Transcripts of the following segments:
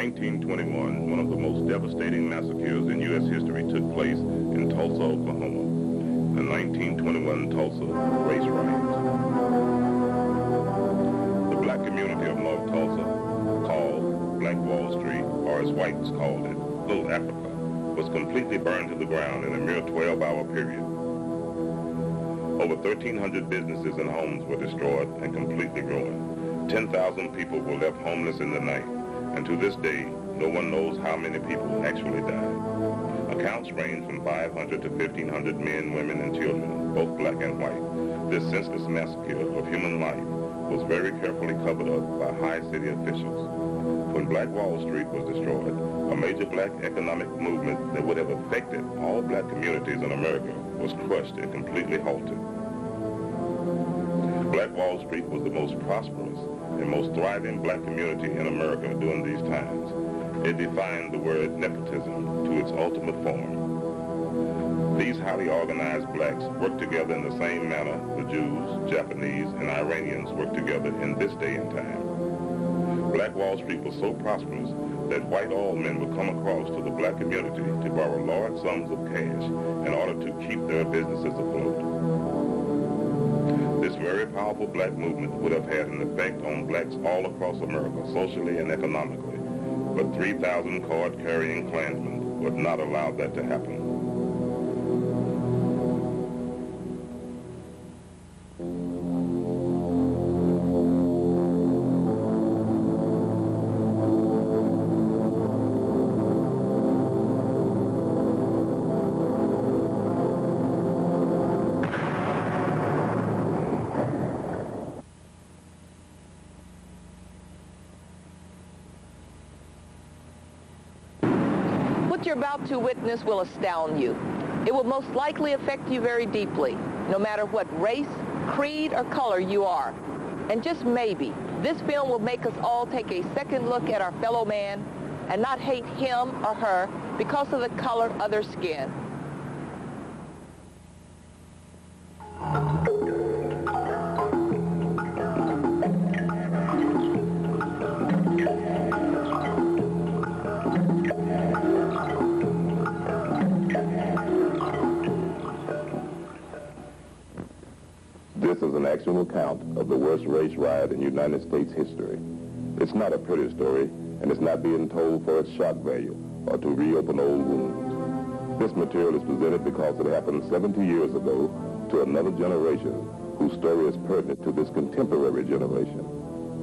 1921, one of the most devastating massacres in U.S. history took place in Tulsa, Oklahoma. The 1921 Tulsa race riots. The black community of North Tulsa, called Black Wall Street, or as whites called it, Little Africa, was completely burned to the ground in a mere 12-hour period. Over 1,300 businesses and homes were destroyed and completely ruined. 10,000 people were left homeless in the night, and to this day, no one knows how many people actually died. Accounts range from 500 to 1,500 men, women, and children, both black and white. This senseless massacre of human life was very carefully covered up by high city officials. When Black Wall Street was destroyed, a major black economic movement that would have affected all black communities in America was crushed and completely halted. Black Wall Street was the most prosperous and most thriving black community in America during these times. It defined the word nepotism to its ultimate form. These highly organized blacks worked together in the same manner the Jews, Japanese, and Iranians work together in this day and time. Black Wall Street was so prosperous that white oil men would come across to the black community to borrow large sums of cash in order to keep their businesses afloat. This very powerful black movement would have had an effect on blacks all across America, socially and economically, but 3,000 card-carrying Klansmen would not allow that to happen. What you're about to witness will astound you. It will most likely affect you very deeply, no matter what race, creed, or color you are. And just maybe, this film will make us all take a second look at our fellow man and not hate him or her because of the color of their skin. This is an actual account of the worst race riot in United States history. It's not a pretty story, and it's not being told for its shock value or to reopen old wounds. This material is presented because it happened 70 years ago to another generation whose story is pertinent to this contemporary generation.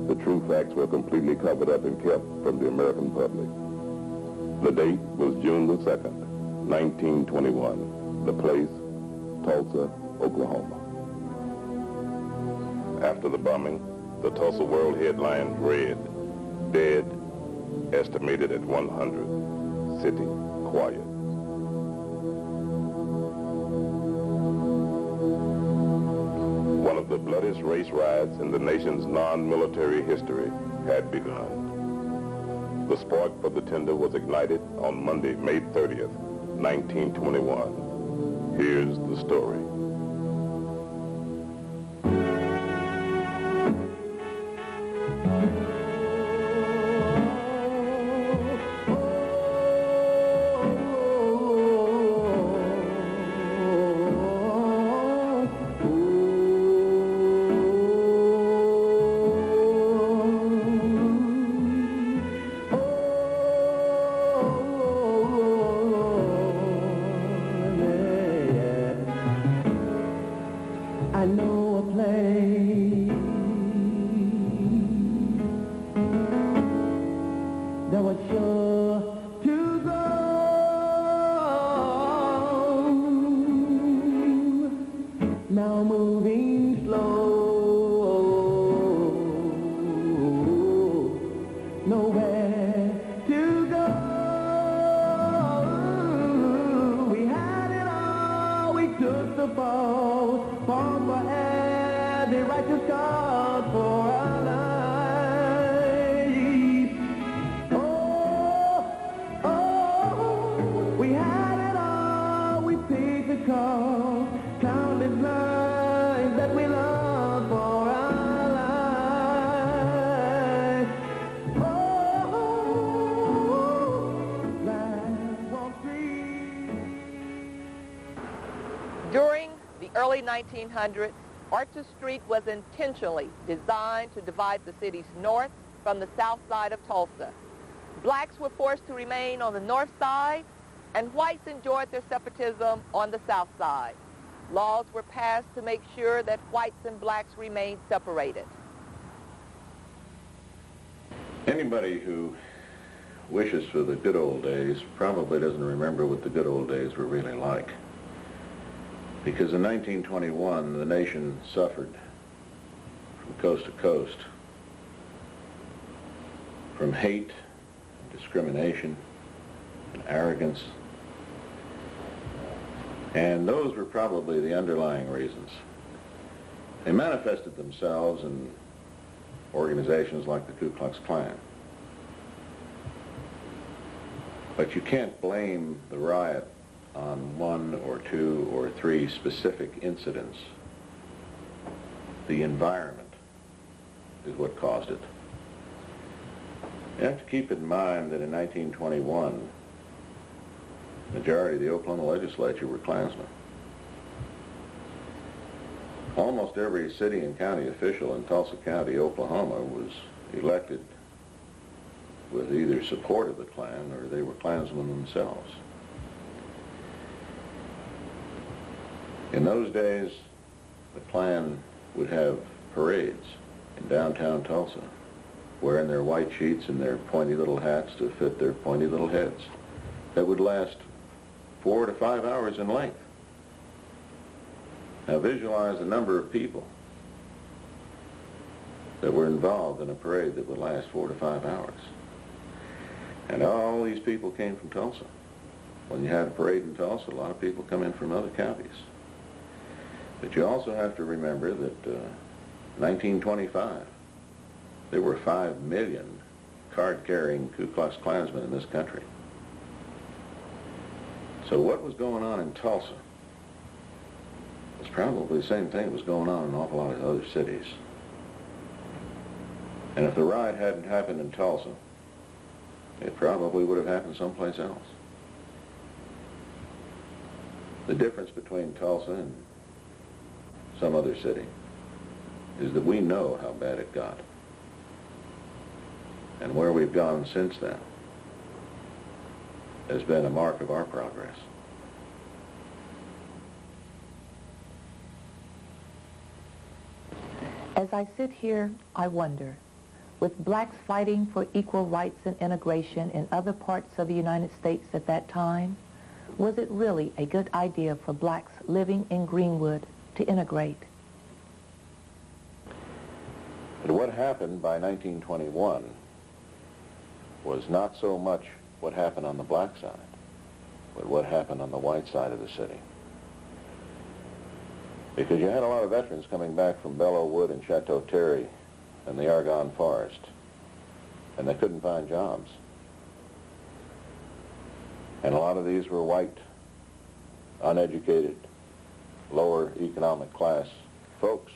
The true facts were completely covered up and kept from the American public. The date was June the 2nd, 1921. The place, Tulsa, Oklahoma. After the bombing, the Tulsa World headline read, "Dead, estimated at 100. City quiet." One of the bloodiest race riots in the nation's non-military history had begun. The spark for the tinder was ignited on Monday, May 30th, 1921. Here's the story. I know a place that was sure to go. Now moving slow, nowhere to go. We had it all, we took the fall, fought for every righteous cause for our lives. Oh, oh, we had it all, we paid the cost, countless lives that we loved for our lives. Oh, 1900s, Archer Street was intentionally designed to divide the city's north from the south side of Tulsa. Blacks were forced to remain on the north side, and whites enjoyed their separatism on the south side. Laws were passed to make sure that whites and blacks remained separated. Anybody who wishes for the good old days probably doesn't remember what the good old days were really like. Because in 1921, the nation suffered from coast to coast from hate, discrimination, and arrogance. And those were probably the underlying reasons. They manifested themselves in organizations like the Ku Klux Klan. But you can't blame the riot on one or two or three specific incidents. The environment is what caused it. You have to keep in mind that in 1921, the majority of the Oklahoma legislature were Klansmen. Almost every city and county official in Tulsa County, Oklahoma, was elected with either support of the Klan or they were Klansmen themselves. In those days, the Klan would have parades in downtown Tulsa, wearing their white sheets and their pointy little hats to fit their pointy little heads, that would last 4 to 5 hours in length. Now visualize the number of people that were involved in a parade that would last 4 to 5 hours. And all these people came from Tulsa. When you had a parade in Tulsa, a lot of people come in from other counties. But you also have to remember that 1925, there were 5 million card-carrying Ku Klux Klansmen in this country. So what was going on in Tulsa was probably the same thing that was going on in an awful lot of other cities. And if the riot hadn't happened in Tulsa, it probably would have happened someplace else. The difference between Tulsa and some other city is that we know how bad it got and where we've gone since then has been a mark of our progress. As I sit here, I wonder, with blacks fighting for equal rights and integration in other parts of the United States at that time, was it really a good idea for blacks living in Greenwood to integrate? But what happened by 1921 was not so much what happened on the black side, but what happened on the white side of the city. Because you had a lot of veterans coming back from Belleau Wood and Chateau Thierry and the Argonne Forest, and they couldn't find jobs. And a lot of these were white, uneducated, lower economic class folks.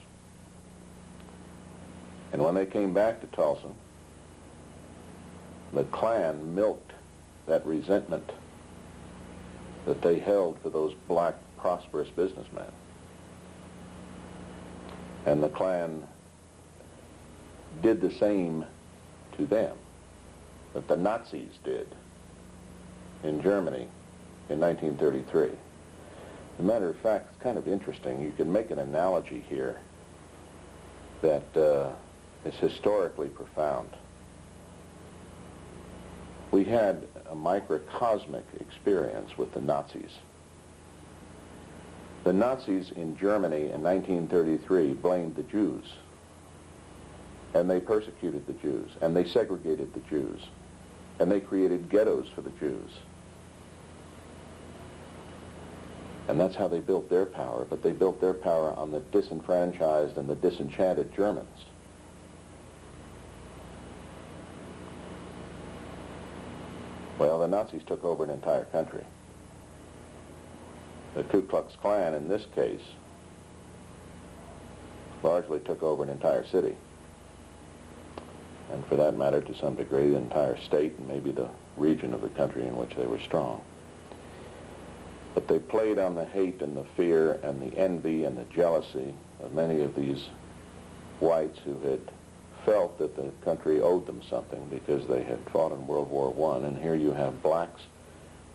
And when they came back to Tulsa, the Klan milked that resentment that they held for those black, prosperous businessmen. And the Klan did the same to them that the Nazis did in Germany in 1933. As a matter of fact, it's kind of interesting. You can make an analogy here that is historically profound. We had a microcosmic experience with the Nazis. The Nazis in Germany in 1933 blamed the Jews, and they persecuted the Jews, and they segregated the Jews, and they created ghettos for the Jews. And that's how they built their power, but they built their power on the disenfranchised and the disenchanted Germans. Well, the Nazis took over an entire country. The Ku Klux Klan, in this case, largely took over an entire city. And for that matter, to some degree, the entire state and maybe the region of the country in which they were strong. But they played on the hate and the fear and the envy and the jealousy of many of these whites who had felt that the country owed them something because they had fought in World War I. And here you have blacks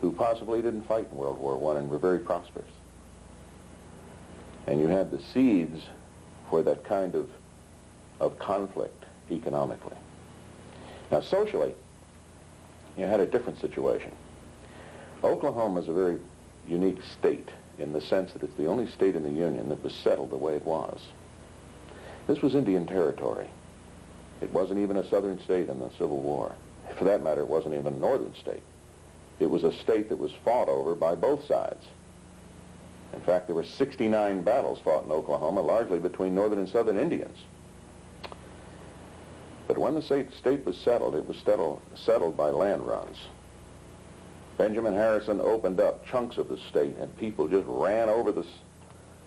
who possibly didn't fight in World War I and were very prosperous. And you had the seeds for that kind of conflict economically. Now, socially, you had a different situation. Oklahoma is a very unique state in the sense that it's the only state in the Union that was settled the way it was. This was Indian territory. It wasn't even a southern state in the Civil War. For that matter, it wasn't even a northern state. It was a state that was fought over by both sides. In fact, there were 69 battles fought in Oklahoma, largely between northern and southern Indians. But when the state was settled, it was settled by land runs. Benjamin Harrison opened up chunks of the state, and people just ran over this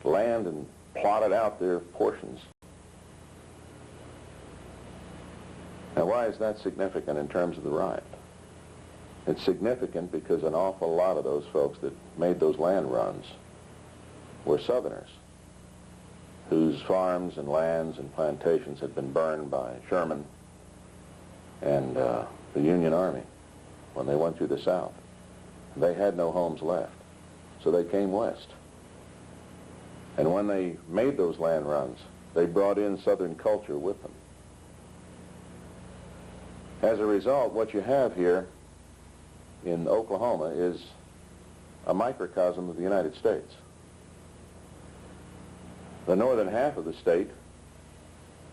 land and plotted out their portions. Now, why is that significant in terms of the riot? It's significant because an awful lot of those folks that made those land runs were Southerners whose farms and lands and plantations had been burned by Sherman and the Union Army when they went through the South. They had no homes left, so they came west. And when they made those land runs, they brought in Southern culture with them. As a result, what you have here in Oklahoma is a microcosm of the United States. The northern half of the state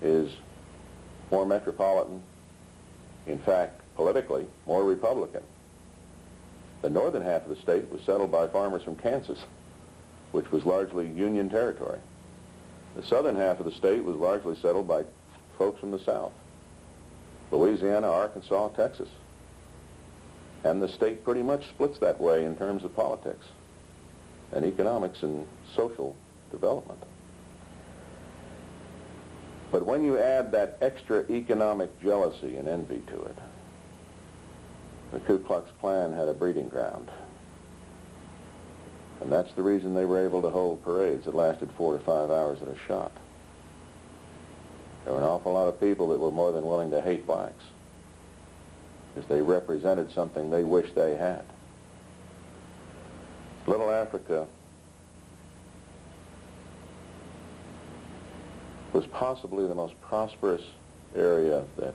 is more metropolitan, in fact, politically, more Republican. The northern half of the state was settled by farmers from Kansas, which was largely Union territory. The southern half of the state was largely settled by folks from the South, Louisiana, Arkansas, Texas. And the state pretty much splits that way in terms of politics and economics and social development. But when you add that extra economic jealousy and envy to it, the Ku Klux Klan had a breeding ground. And that's the reason they were able to hold parades that lasted 4 to 5 hours at a shot. There were an awful lot of people that were more than willing to hate blacks because they represented something they wished they had. Little Africa was possibly the most prosperous area that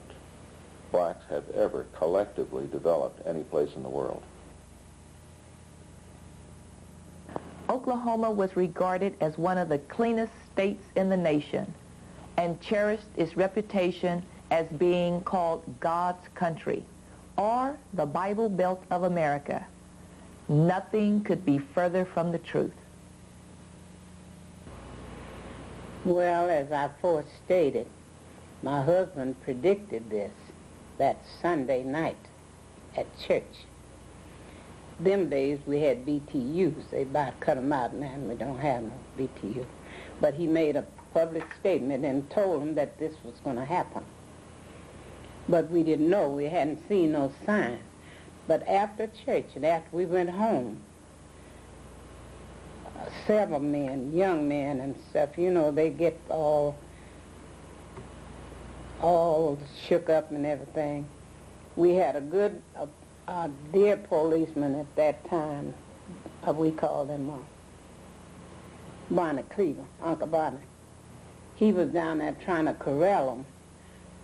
blacks have ever collectively developed any place in the world. Oklahoma was regarded as one of the cleanest states in the nation and cherished its reputation as being called God's country, or the Bible Belt of America. Nothing could be further from the truth. Well, as I forestated, my husband predicted this that Sunday night at church. Them days we had BTUs. They about cut them out now, and we don't have no BTU. But he made a public statement and told them that this was going to happen. But we didn't know. We hadn't seen no sign. But after church and after we went home, several men, young men and stuff, you know, they get all shook up and everything. We had a good, dear policeman at that time. We called him Barney Cleaver, Uncle Barney. He was down there trying to corral them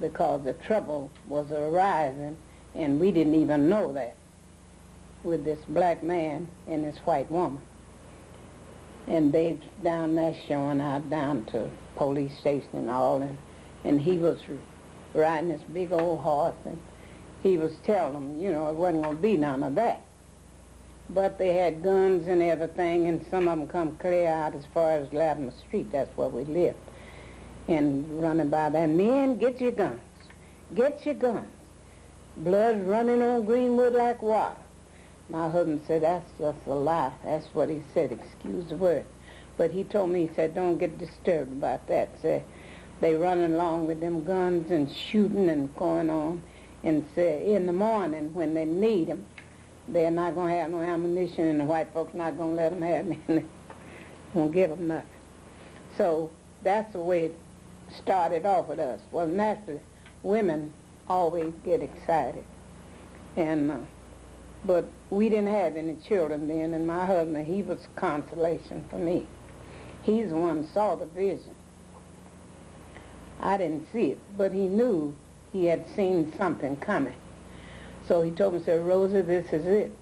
because the trouble was arising, and we didn't even know that, with this black man and this white woman. And they down there showing out down to police station and all, and he was riding this big old horse, and he was telling them, you know, it wasn't going to be none of that. But they had guns and everything, and some of them come clear out as far as Latimer Street. That's where we lived. And running by there, men, get your guns. Get your guns. Blood running on Greenwood like water. My husband said, that's just a lie. That's what he said, excuse the word. But he told me, he said, don't get disturbed about that. Said, they running along with them guns and shooting and going on. And said, in the morning when they need them, they're not going to have no ammunition, and the white folks not going to let them have it. Won't give them nothing. So that's the way it started off with us. Well, naturally, women always get excited. And but we didn't have any children then, and my husband, he was consolation for me. He's the one who saw the vision. I didn't see it, but he knew he had seen something coming. So he told me, said, Rosa, this is it.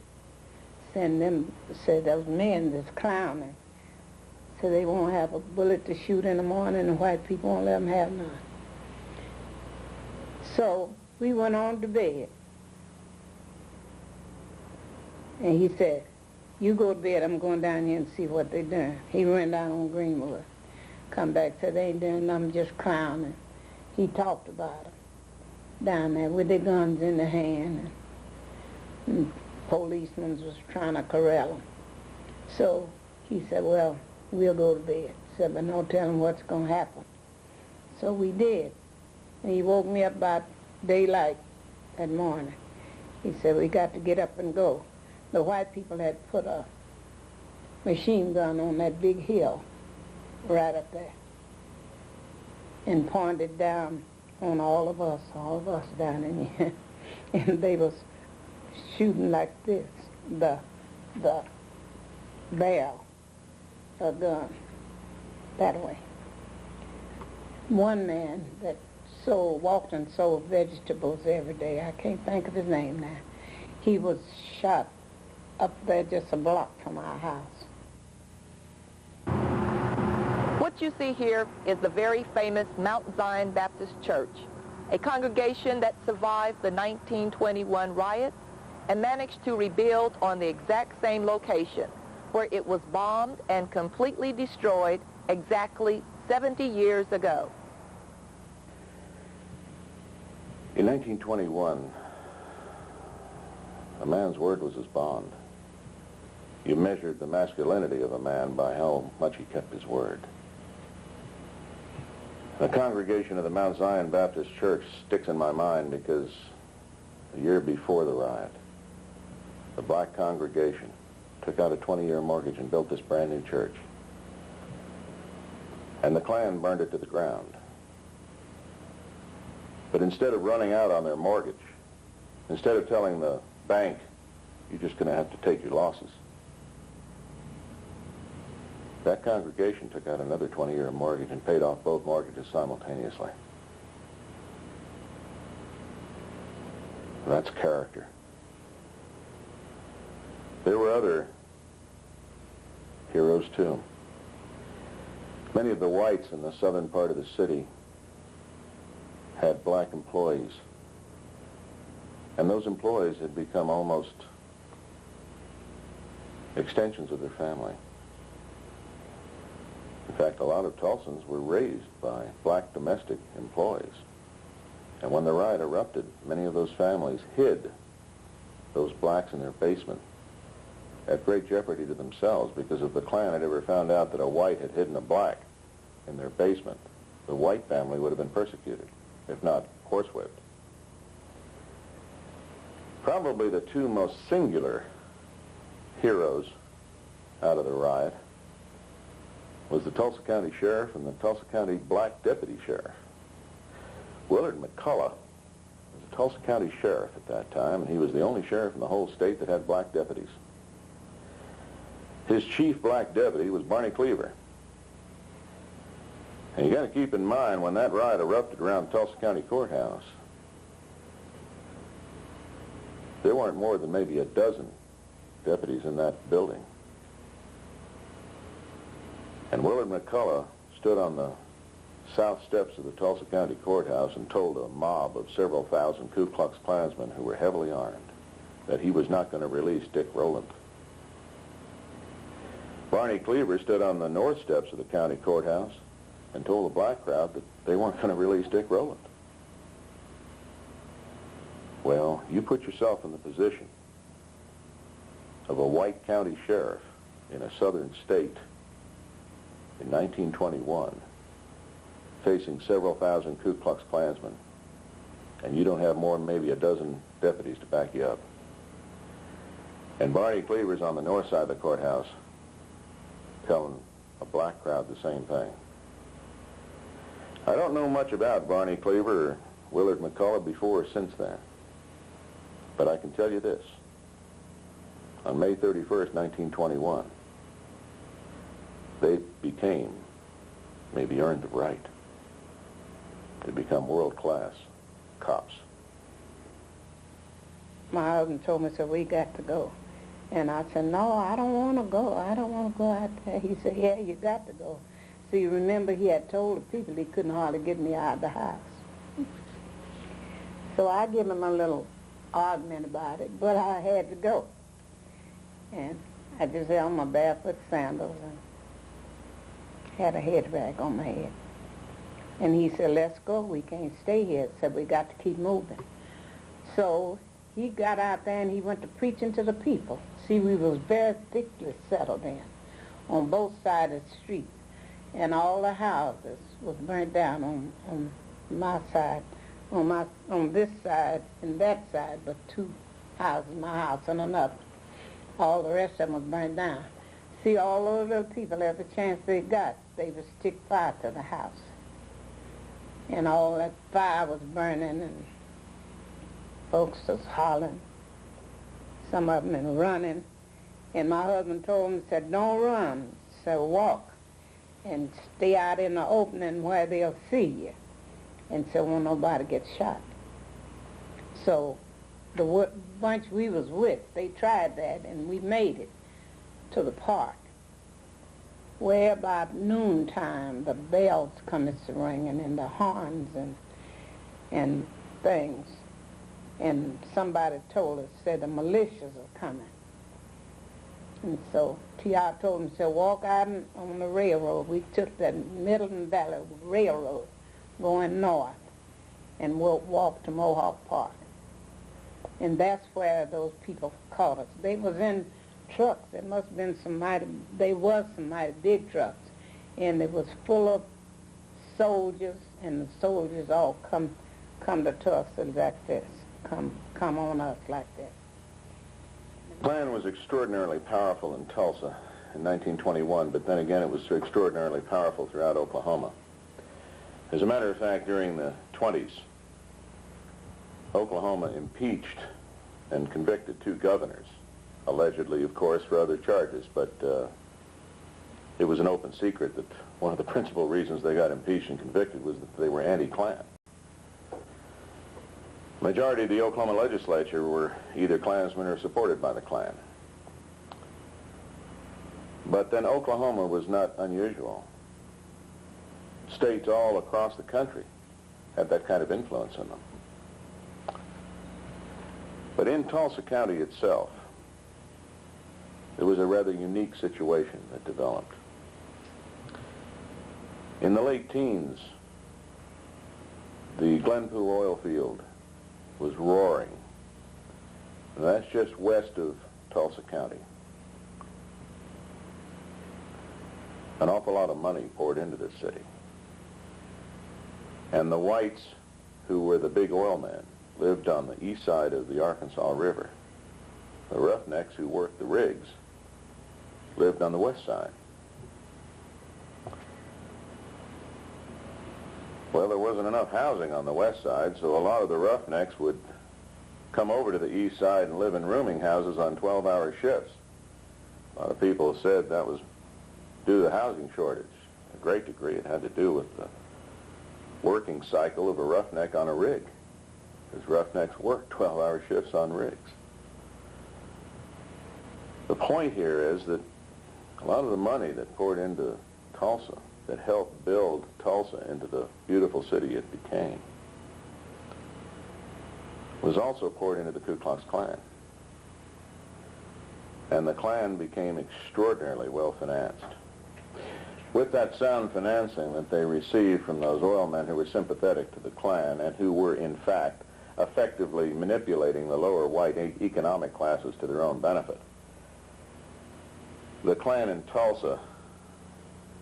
Send them, said, those men that's clowning. So they won't have a bullet to shoot in the morning, and white people won't let them have none. So we went on to bed. And he said, you go to bed, I'm going down here and see what they're doing. He went down on Greenwood. Come back, said, they ain't doing nothing, just clowning. He talked about them down there with their guns in their hand. And policemen was trying to corral them. So he said, well, we'll go to bed. Said, but don't tell them what's going to happen. So we did. And he woke me up about daylight that morning. He said, we got to get up and go. The white people had put a machine gun on that big hill right up there and pointed down on all of us down in here. And they was shooting like this, the barrel of gun that way. One man that walked and sold vegetables every day, I can't think of his name now, he was shot up there just a block from our house. What you see here is the very famous Mount Zion Baptist Church, a congregation that survived the 1921 riots and managed to rebuild on the exact same location where it was bombed and completely destroyed exactly 70 years ago. In 1921, a man's word was his bond. You measured the masculinity of a man by how much he kept his word. The congregation of the Mount Zion Baptist Church sticks in my mind because a year before the riot, the black congregation took out a 20-year mortgage and built this brand new church. And the Klan burned it to the ground. But instead of running out on their mortgage, instead of telling the bank, you're just going to have to take your losses, that congregation took out another 20-year mortgage and paid off both mortgages simultaneously. That's character. There were other heroes, too. Many of the whites in the southern part of the city had black employees. And those employees had become almost extensions of their family. In fact, a lot of Tulsans were raised by black domestic employees. And when the riot erupted, many of those families hid those blacks in their basement at great jeopardy to themselves, because if the Klan had ever found out that a white had hidden a black in their basement, the white family would have been persecuted, if not horsewhipped. Probably the two most singular heroes out of the riot was the Tulsa County Sheriff and the Tulsa County Black Deputy Sheriff. Willard McCullough was the Tulsa County Sheriff at that time, and he was the only sheriff in the whole state that had black deputies. His chief black deputy was Barney Cleaver. And you got to keep in mind, when that riot erupted around Tulsa County Courthouse, there weren't more than maybe a dozen deputies in that building. And Willard McCullough stood on the south steps of the Tulsa County Courthouse and told a mob of several thousand Ku Klux Klansmen who were heavily armed that he was not going to release Dick Rowland. Barney Cleaver stood on the north steps of the county courthouse and told the black crowd that they weren't going to release Dick Rowland. Well, you put yourself in the position of a white county sheriff in a southern state in 1921, facing several thousand Ku Klux Klansmen, and you don't have more than maybe a dozen deputies to back you up. And Barney Cleaver's on the north side of the courthouse telling a black crowd the same thing. I don't know much about Barney Cleaver or Willard McCullough before or since then, but I can tell you this. On May 31st, 1921, they became, maybe earned the right, to become world-class cops. My husband told me, said, we got to go. And I said, no, I don't want to go. I don't want to go out there. He said, yeah, you got to go. So you remember he had told the people he couldn't hardly get me out of the house. So I gave him a little argument about it, but I had to go. And I just had on my barefoot sandals and had a head rag on my head. And he said, let's go. We can't stay here. He said, we got to keep moving. So he got out there and he went to preaching to the people. See, we was very thickly settled in on both sides of the street. And all the houses was burnt down on my side, on this side and that side, but two houses, my house and another. All the rest of them was burnt down. See, all those little people, every chance they got, they would stick fire to the house. And all that fire was burning and folks was hollering, some of them and running. And my husband told them, said, don't run, said walk and stay out in the opening where they'll see you. And so won't nobody get shot. So the bunch we was with, they tried that and we made it to the park. Where about noontime, the bells come to ringing and the horns and things. And somebody told us, said the militias are coming. And so T.R. told him, said, walk out on the railroad. We took the Middleton Valley Railroad going north and we'll walk to Mohawk Park. And that's where those people caught us. They was in trucks. There must have been some mighty big trucks. And it was full of soldiers, and the soldiers all come to Tulsa like this. Come on us like that. The Klan was extraordinarily powerful in Tulsa in 1921, but then again it was extraordinarily powerful throughout Oklahoma. As a matter of fact, during the 20s, Oklahoma impeached and convicted 2 governors, allegedly, of course, for other charges, but it was an open secret that one of the principal reasons they got impeached and convicted was that they were anti-Klan. The majority of the Oklahoma legislature were either Klansmen or supported by the Klan. But then Oklahoma was not unusual. States all across the country had that kind of influence in them. But in Tulsa County itself, there was a rather unique situation that developed. In the late teens, the Glenpool oil field was roaring. And that's just west of Tulsa County. An awful lot of money poured into this city. And the whites, who were the big oil men, lived on the east side of the Arkansas River. The roughnecks who worked the rigs lived on the west side. Well, there wasn't enough housing on the west side, so a lot of the roughnecks would come over to the east side and live in rooming houses on 12-hour shifts. A lot of people said that was due to the housing shortage. To a great degree, it had to do with the working cycle of a roughneck on a rig, because roughnecks worked 12-hour shifts on rigs. The point here is that a lot of the money that poured into Tulsa, that helped build Tulsa into the beautiful city it became, was also poured into the Ku Klux Klan. And the Klan became extraordinarily well financed. With that sound financing that they received from those oil men who were sympathetic to the Klan and who were, in fact, effectively manipulating the lower white economic classes to their own benefit, the Klan in Tulsa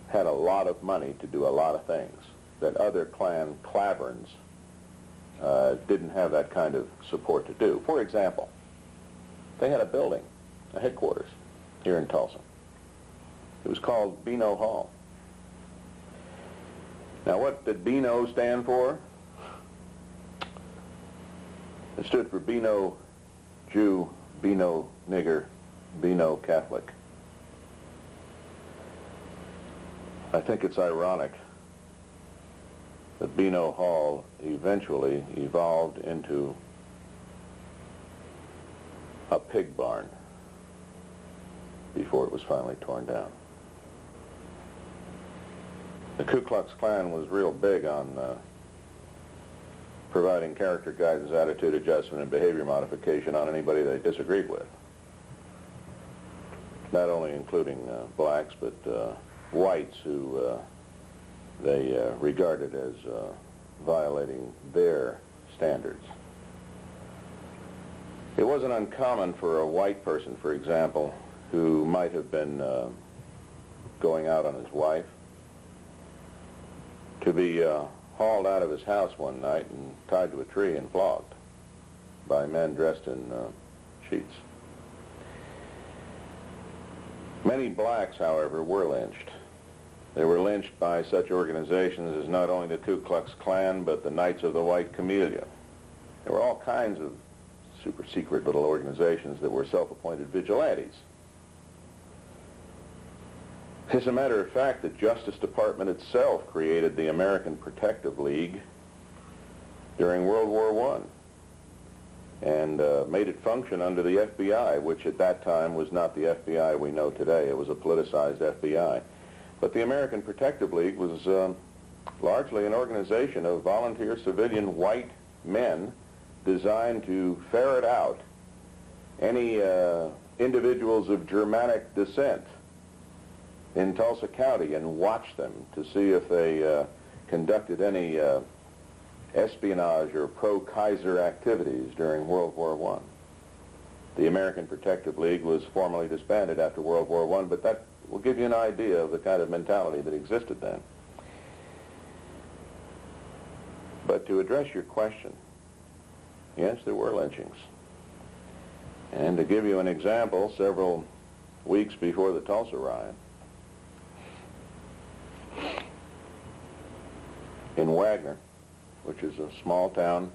had a lot of money to do a lot of things that other Klan claverns didn't have that kind of support to do. For example, they had a building a headquarters here in Tulsa. It was called Beano Hall. Now, what did Beano stand for? It stood for Beano Jew, Beano nigger, Beano Catholic. I think it's ironic that Beano Hall eventually evolved into a pig barn before it was finally torn down. The Ku Klux Klan was real big on providing character guidance, attitude adjustment, and behavior modification on anybody they disagreed with. Not only including blacks, but whites who they regarded as violating their standards. It wasn't uncommon for a white person, for example, who might have been going out on his wife, to be hauled out of his house one night and tied to a tree and flogged by men dressed in sheets. Many blacks, however, were lynched. They were lynched by such organizations as not only the Ku Klux Klan, but the Knights of the White Camellia. There were all kinds of super secret little organizations that were self-appointed vigilantes. As a matter of fact, the Justice Department itself created the American Protective League during World War I and made it function under the FBI, which at that time was not the FBI we know today. It was a politicized FBI. But the American Protective League was largely an organization of volunteer civilian white men designed to ferret out any individuals of Germanic descent in Tulsa County and watch them to see if they conducted any espionage or pro-Kaiser activities during World War I. The American Protective League was formally disbanded after World War I, but that will give you an idea of the kind of mentality that existed then. But to address your question, yes, there were lynchings. And to give you an example, several weeks before the Tulsa riot, in Wagner, which is a small town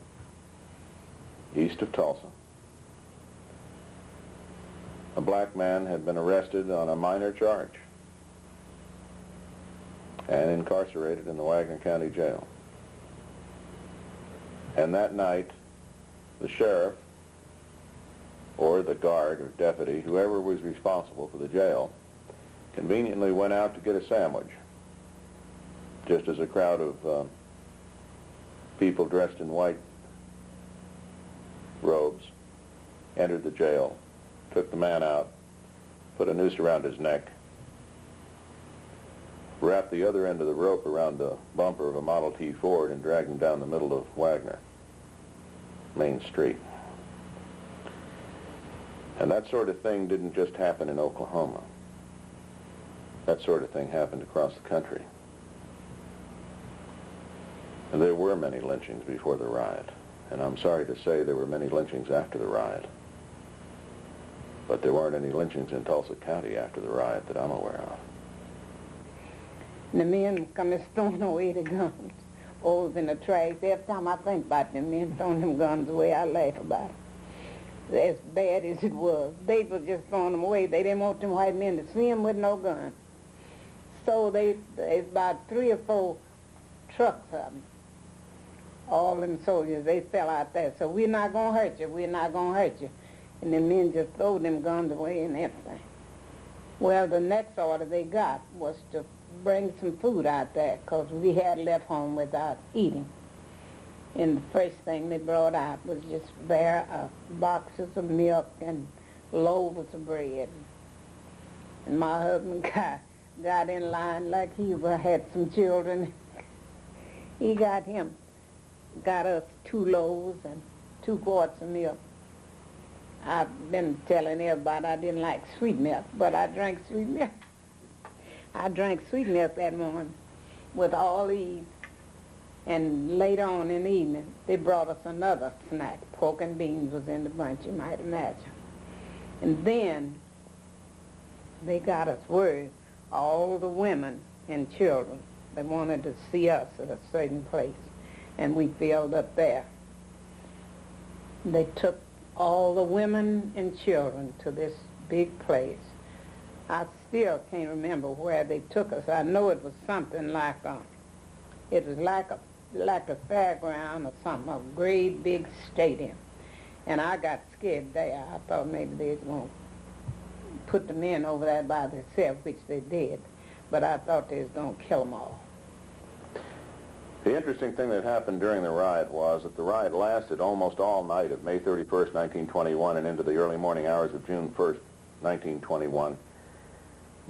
east of Tulsa, a black man had been arrested on a minor charge and incarcerated in the Wagner County Jail. And that night, the sheriff, or the guard or deputy, whoever was responsible for the jail, conveniently went out to get a sandwich, just as a crowd of people dressed in white robes entered the jail, took the man out, put a noose around his neck, wrapped the other end of the rope around the bumper of a Model T Ford and dragged him down the middle of Wagner, Main Street. And that sort of thing didn't just happen in Oklahoma. That sort of thing happened across the country. And there were many lynchings before the riot. And I'm sorry to say there were many lynchings after the riot. But there weren't any lynchings in Tulsa County after the riot that I'm aware of. The men come and throwing away the guns. Old in the trash. Every time I think about them men throwing them guns away, I laugh about it. As bad as it was. They were just throwing them away. They didn't want them white men to see them with no guns. So there's about 3 or 4 trucks of them. All them soldiers, they fell out there. So we're not going to hurt you. We're not going to hurt you. And the men just throw them guns away and everything. Well, the next order they got was to bring some food out there because we had left home without eating. And the first thing they brought out was just bare boxes of milk and loaves of bread. And my husband got in line like he had some children. He got us 2 loaves and 2 quarts of milk. I've been telling everybody I didn't like sweet milk, but I drank sweet milk. I drank sweet milk that morning with all these. And later on in the evening, they brought us another snack. Pork and beans was in the bunch, you might imagine. And then they got us worried. All the women and children, they wanted to see us at a certain place, and we filled up there. They took all the women and children to this big place. I still can't remember where they took us. I know it was something like it was like a fairground or something, a great big stadium. And I got scared there. I thought maybe they was going to put the men over there by themselves, which they did. But I thought they was going to kill them all. The interesting thing that happened during the riot was that the riot lasted almost all night of May 31st, 1921, and into the early morning hours of June 1st, 1921,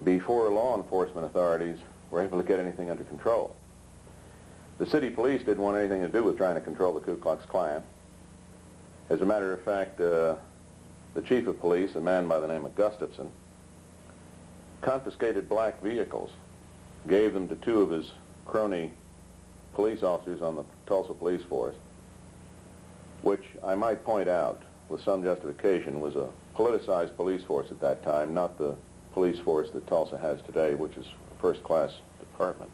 before law enforcement authorities were able to get anything under control. The city police didn't want anything to do with trying to control the Ku Klux Klan. As a matter of fact, the chief of police, a man by the name of Gustafson, confiscated black vehicles, gave them to two of his crony police officers on the Tulsa police force, which I might point out with some justification was a politicized police force at that time, not the police force that Tulsa has today, which is a first-class department.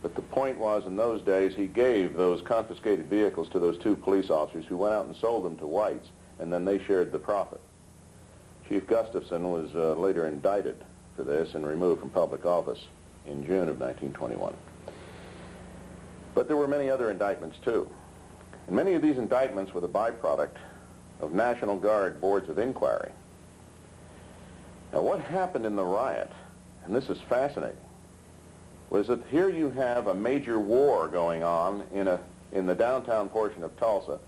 But the point was, in those days, he gave those confiscated vehicles to those two police officers who went out and sold them to whites, and then they shared the profit. Chief Gustafson was later indicted for this and removed from public office in June of 1921. But there were many other indictments, too. And many of these indictments were the byproduct of National Guard boards of inquiry. Now, what happened in the riot, and this is fascinating, was that here you have a major war going on in the downtown portion of Tulsa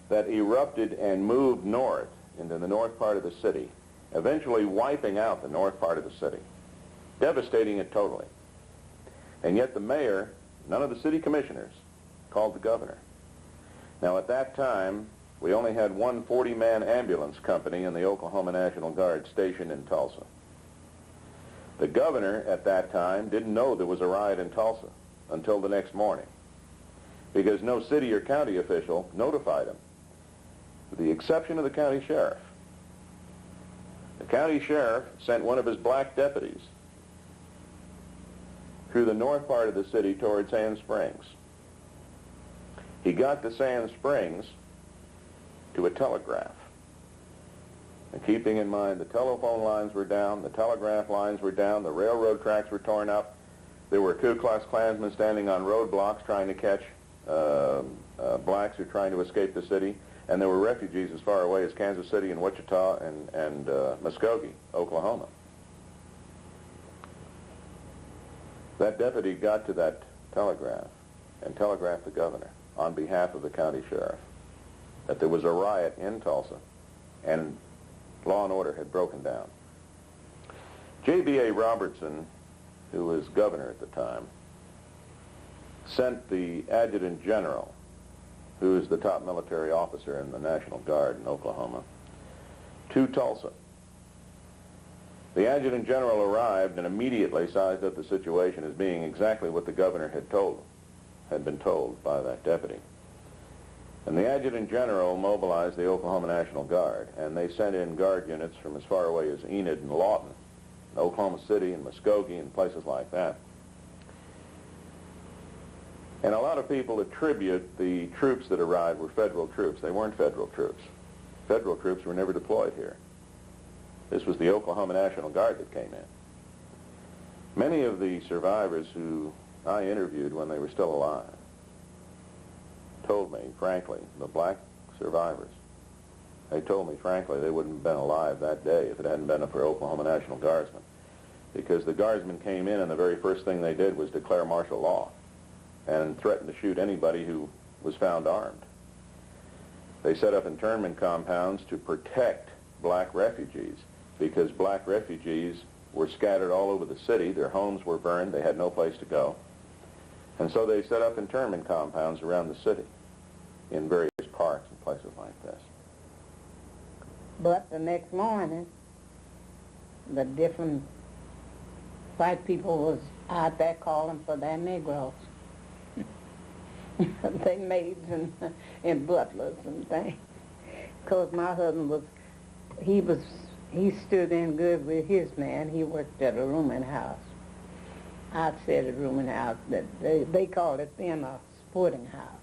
that erupted and moved north into the north part of the city, eventually wiping out the north part of the city, devastating it totally. And yet the mayor, none of the city commissioners, called the governor. Now, at that time, we only had one 40-man ambulance company in the Oklahoma National Guard stationed in Tulsa. The governor at that time didn't know there was a riot in Tulsa until the next morning, because no city or county official notified him, with the exception of the county sheriff. The county sheriff sent one of his black deputies through the north part of the city toward Sand Springs. He got to Sand Springs to a telegraph. And keeping in mind the telephone lines were down, the telegraph lines were down, the railroad tracks were torn up, there were Ku Klux Klansmen standing on roadblocks trying to catch blacks who were trying to escape the city, and there were refugees as far away as Kansas City and Wichita and Muskogee, Oklahoma. That deputy got to that telegraph and telegraphed the governor on behalf of the county sheriff that there was a riot in Tulsa and law and order had broken down. J.B.A. Robertson, who was governor at the time, sent the adjutant general, who is the top military officer in the National Guard in Oklahoma, to Tulsa. The adjutant general arrived and immediately sized up the situation as being exactly what the governor had been told by that deputy. And the adjutant general mobilized the Oklahoma National Guard, and they sent in guard units from as far away as Enid and Lawton, and Oklahoma City and Muskogee and places like that. And a lot of people attribute the troops that arrived were federal troops. They weren't federal troops. Federal troops were never deployed here. This was the Oklahoma National Guard that came in. Many of the survivors who I interviewed when they were still alive told me, frankly, the black survivors, they told me, frankly, they wouldn't have been alive that day if it hadn't been for Oklahoma National Guardsmen. Because the Guardsmen came in and the very first thing they did was declare martial law and threatened to shoot anybody who was found armed. They set up internment compounds to protect black refugees because black refugees were scattered all over the city. Their homes were burned. They had no place to go. And so they set up internment compounds around the city in various parks and places like this. But the next morning, the different white people was out there calling for their Negroes. They maids and butlers and things. Because my husband was he stood in good with his man. He worked at a rooming house. I said a rooming house. That they called it then a sporting house,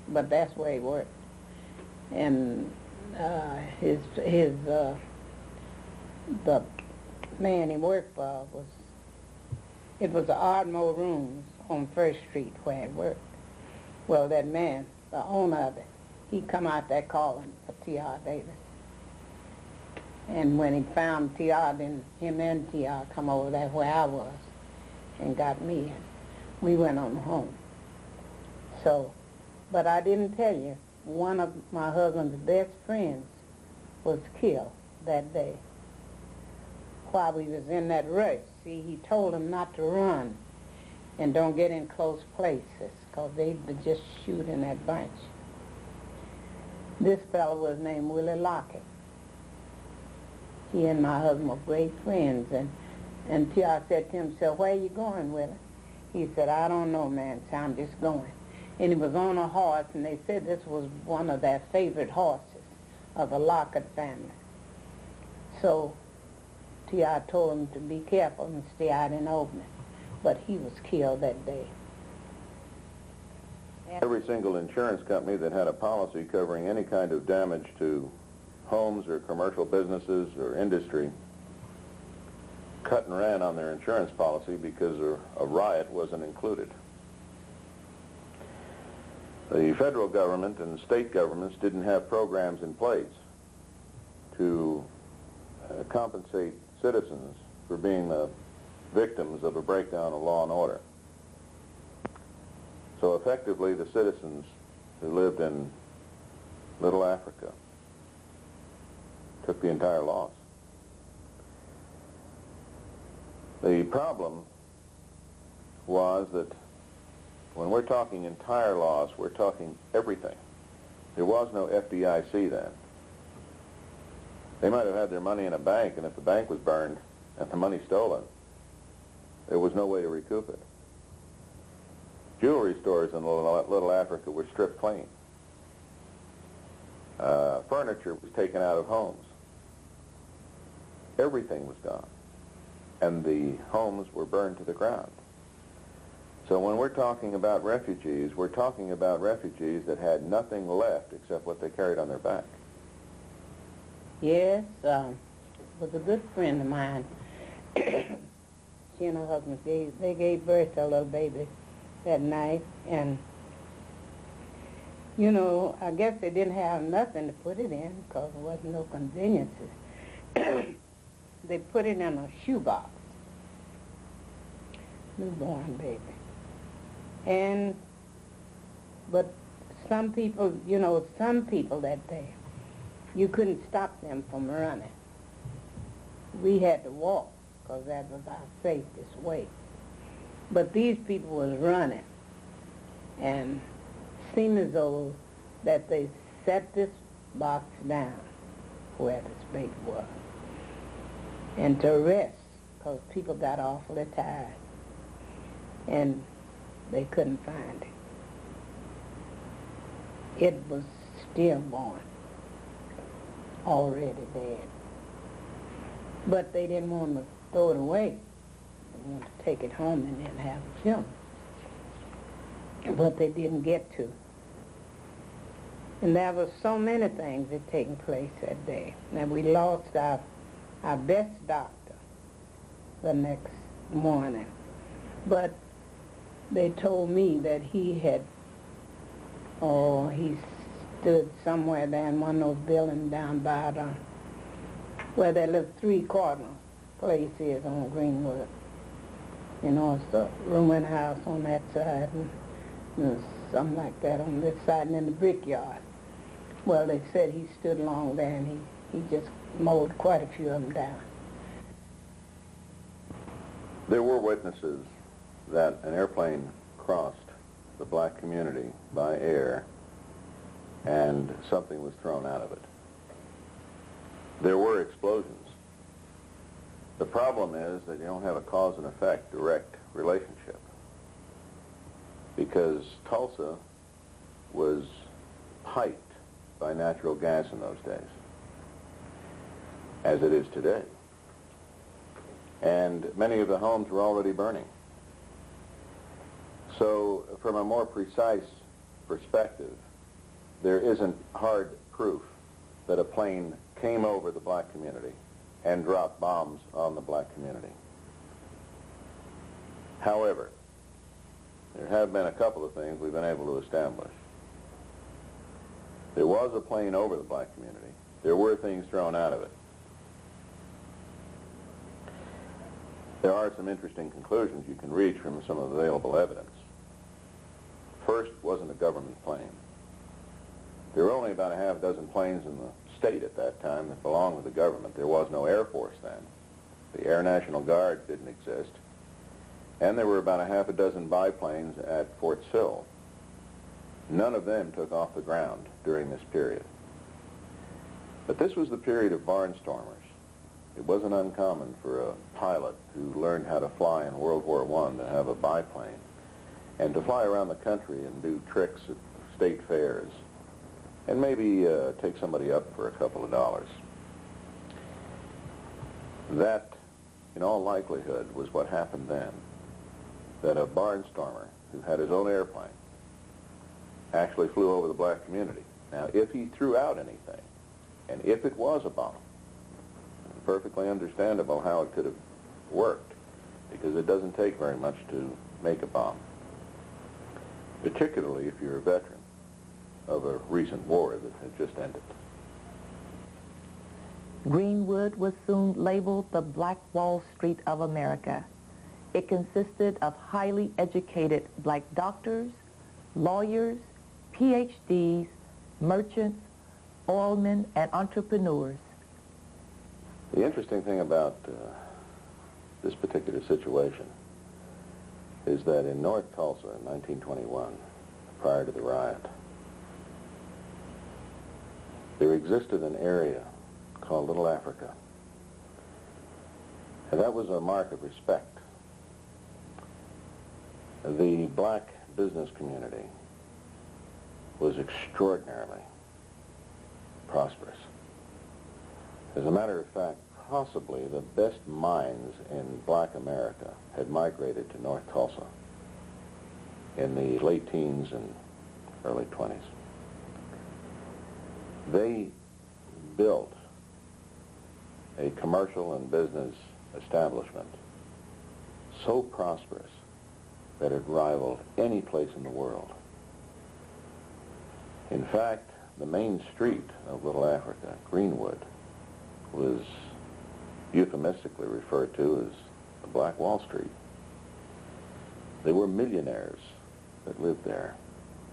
but that's where he worked. And the man he worked for it was the Ardmore Rooms on First Street where he worked. Well, that man, the owner of it, he come out there calling for T.R. Davis. And when he found T.R., then him and T.R. come over there where I was and got me, and we went on home. So, but I didn't tell you, one of my husband's best friends was killed that day while we was in that rush. See, he told him not to run and don't get in close places because they would just shoot in that bunch. This fellow was named Willie Lockett. He and my husband were great friends, and T.R. said to him, "So where you going, Willie?" He said, "I don't know, man, so I'm just going." And he was on a horse, and they said this was one of their favorite horses of the Lockett family. So T.R. told him to be careful and stay out in Albany. But he was killed that day. Every single insurance company that had a policy covering any kind of damage to homes or commercial businesses or industry cut and ran on their insurance policy because a riot wasn't included. The federal government and state governments didn't have programs in place to compensate citizens for being the victims of a breakdown of law and order. So effectively, the citizens who lived in Little Africa took the entire loss. The problem was that when we're talking entire loss, we're talking everything. There was no FDIC then. They might have had their money in a bank, and if the bank was burned and the money stolen, there was no way to recoup it. Jewelry stores in Little Africa were stripped clean. Furniture was taken out of homes. Everything was gone. And the homes were burned to the ground. So when we're talking about refugees, we're talking about refugees that had nothing left except what they carried on their back. Yes, was a good friend of mine. She and her husband, they gave birth to a little baby that night, and you know, I guess they didn't have nothing to put it in because there wasn't no conveniences. They put it in a shoebox, newborn baby. But some people, you know, some people that day, you couldn't stop them from running. We had to walk because that was our safest way. But these people was running, and seemed as though that they set this box down where this baby was, and to rest, because people got awfully tired, and they couldn't find it. It was stillborn, already dead. But they didn't want to throw it away. They wanted to take it home and then have a funeral. But they didn't get to. And there were so many things that taken place that day. Now we lost our best doctor the next morning. But they told me that he stood somewhere there in one of those buildings down by where that little 3 Cardinal place is on Greenwood. You know, it's a rooming house on that side, and there's something like that on this side, and then the brickyard. Well, they said he stood along there, and he just mowed quite a few of them down. There were witnesses that an airplane crossed the black community by air and something was thrown out of it. There were explosions. The problem is that you don't have a cause and effect direct relationship, because Tulsa was piped by natural gas in those days. as it is today. And many of the homes were already burning. So from a more precise perspective, there isn't hard proof that a plane came over the black community and dropped bombs on the black community. However, there have been a couple of things we've been able to establish. There was a plane over the black community. There were things thrown out of it. There are some interesting conclusions you can reach from some of the available evidence. First, it wasn't a government plane. There were only about a half dozen planes in the state at that time that belonged to the government. There was no Air Force then. The Air National Guard didn't exist. And there were about a half a dozen biplanes at Fort Sill. None of them took off the ground during this period. But this was the period of barnstormers. It wasn't uncommon for a pilot who learned how to fly in World War I to have a biplane and to fly around the country and do tricks at state fairs and maybe take somebody up for a couple of dollars. That, in all likelihood, was what happened then, that a barnstormer who had his own airplane actually flew over the black community. Now, if he threw out anything, and if it was a bomb, it's perfectly understandable how it could have worked, because it doesn't take very much to make a bomb, particularly if you're a veteran of a recent war that had just ended. Greenwood was soon labeled the Black Wall Street of America. It consisted of highly educated black doctors, lawyers, PhDs, merchants, oilmen, and entrepreneurs. The interesting thing about this particular situation is that in North Tulsa in 1921, prior to the riot, there existed an area called Little Africa. And that was a mark of respect. The black business community was extraordinarily prosperous. As a matter of fact, possibly the best minds in black America had migrated to North Tulsa in the late teens and early 20s. They built a commercial and business establishment so prosperous that it rivaled any place in the world. In fact, the main street of Little Africa, Greenwood, was euphemistically referred to as the Black Wall Street. There were millionaires that lived there,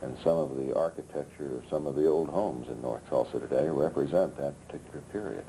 and some of the architecture of some of the old homes in North Tulsa today represent that particular period.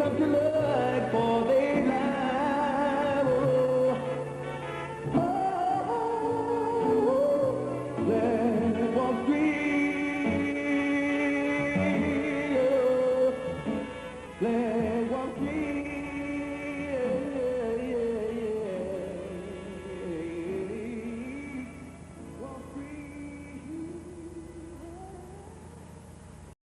come to love.